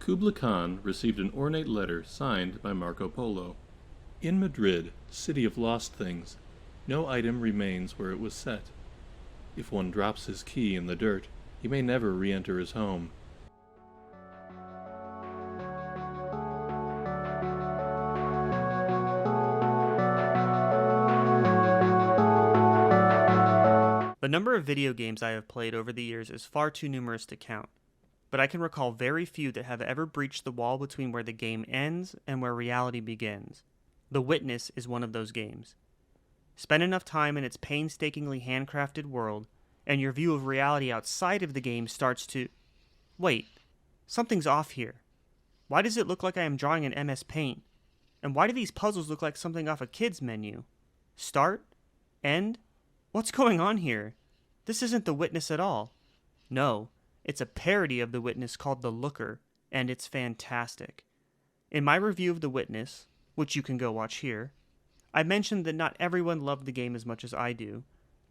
Kubla Khan received an ornate letter signed by Marco Polo. In Madrid, city of lost things, no item remains where it was set. If one drops his key in the dirt, he may never re-enter his home. The number of video games I have played over the years is far too numerous to count, but I can recall very few that have ever breached the wall between where the game ends and where reality begins. The Witness is one of those games. Spend enough time in its painstakingly handcrafted world, and your view of reality outside of the game starts to... Wait, something's off here. Why does it look like I am drawing in MS Paint? And why do these puzzles look like something off a kid's menu? Start? End? What's going on here? This isn't The Witness at all. No, it's a parody of The Witness called The Looker, and it's fantastic. In my review of The Witness, which you can go watch here, I mentioned that not everyone loved the game as much as I do,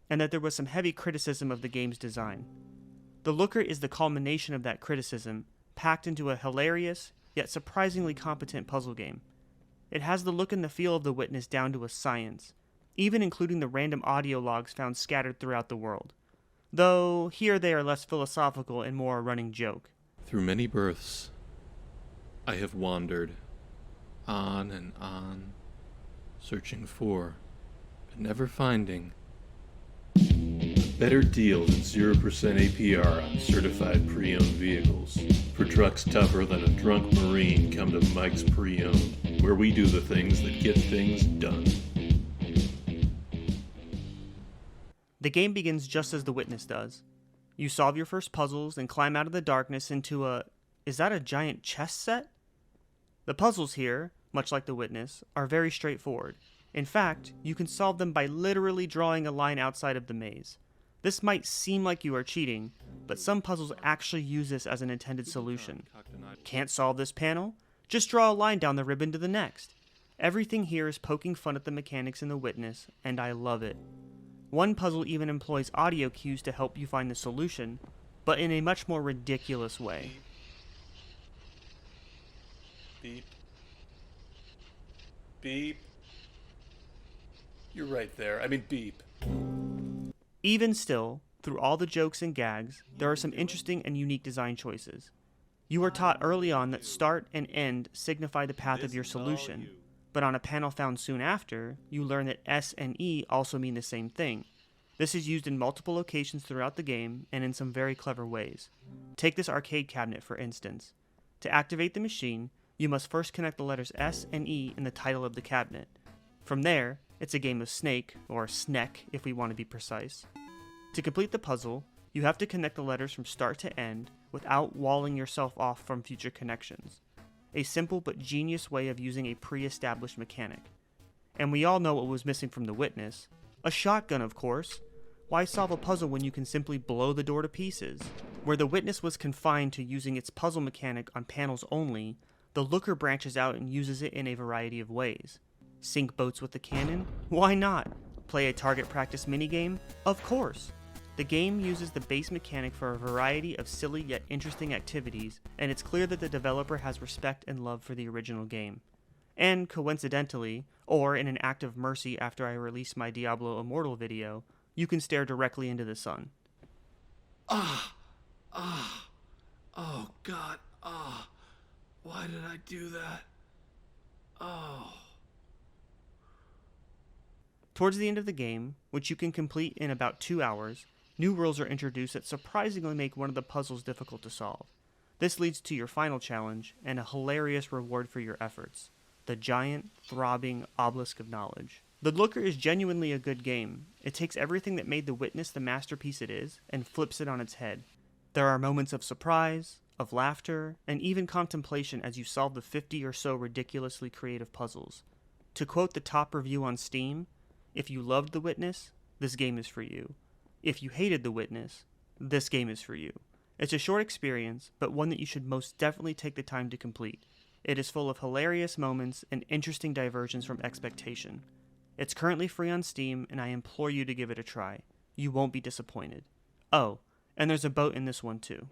and that there was some heavy criticism of the game's design. The Looker is the culmination of that criticism, packed into a hilarious, yet surprisingly competent puzzle game. It has the look and the feel of The Witness down to a science, even including the random audio logs found scattered throughout the world. Though, here they are less philosophical and more a running joke. Through many births, I have wandered, on and on, searching for, but never finding, a better deal than 0% APR on certified pre-owned vehicles. For trucks tougher than a drunk Marine, come to Mike's Pre-Owned, where we do the things that get things done. The game begins just as The Witness does. You solve your first puzzles and climb out of the darkness into a... Is that a giant chess set? The puzzles here, much like The Witness, are very straightforward. In fact, you can solve them by literally drawing a line outside of the maze. This might seem like you are cheating, but some puzzles actually use this as an intended solution. Can't solve this panel? Just draw a line down the ribbon to the next. Everything here is poking fun at the mechanics in The Witness, and I love it. One puzzle even employs audio cues to help you find the solution, but in a much more ridiculous way. Beep. Beep. You're right there. I mean, beep. Even still, through all the jokes and gags, there are some interesting and unique design choices. You are taught early on that start and end signify the path of your solution, but on a panel found soon after, you learn that S and E also mean the same thing. This is used in multiple locations throughout the game and in some very clever ways. Take this arcade cabinet for instance. To activate the machine, you must first connect the letters S and E in the title of the cabinet. From there, it's a game of snake, or sneck if we want to be precise. To complete the puzzle, you have to connect the letters from start to end without walling yourself off from future connections. A simple but genius way of using a pre-established mechanic. And we all know what was missing from The Witness. A shotgun, of course. Why solve a puzzle when you can simply blow the door to pieces? Where The Witness was confined to using its puzzle mechanic on panels only, The Looker branches out and uses it in a variety of ways. Sink boats with the cannon? Why not? Play a target practice minigame? Of course! The game uses the base mechanic for a variety of silly yet interesting activities, and it's clear that the developer has respect and love for the original game. And coincidentally, or in an act of mercy after I release my Diablo Immortal video, you can stare directly into the sun. Oh God, why did I do that? Towards the end of the game, which you can complete in about 2 hours, new rules are introduced that surprisingly make one of the puzzles difficult to solve. This leads to your final challenge, and a hilarious reward for your efforts: the giant, throbbing obelisk of knowledge. The Looker is genuinely a good game. It takes everything that made The Witness the masterpiece it is, and flips it on its head. There are moments of surprise, of laughter, and even contemplation as you solve the 50 or so ridiculously creative puzzles. To quote the top review on Steam, if you loved The Witness, this game is for you. If you hated The Witness, this game is for you. It's a short experience, but one that you should most definitely take the time to complete. It is full of hilarious moments and interesting diversions from expectation. It's currently free on Steam, and I implore you to give it a try. You won't be disappointed. Oh, and there's a boat in this one too.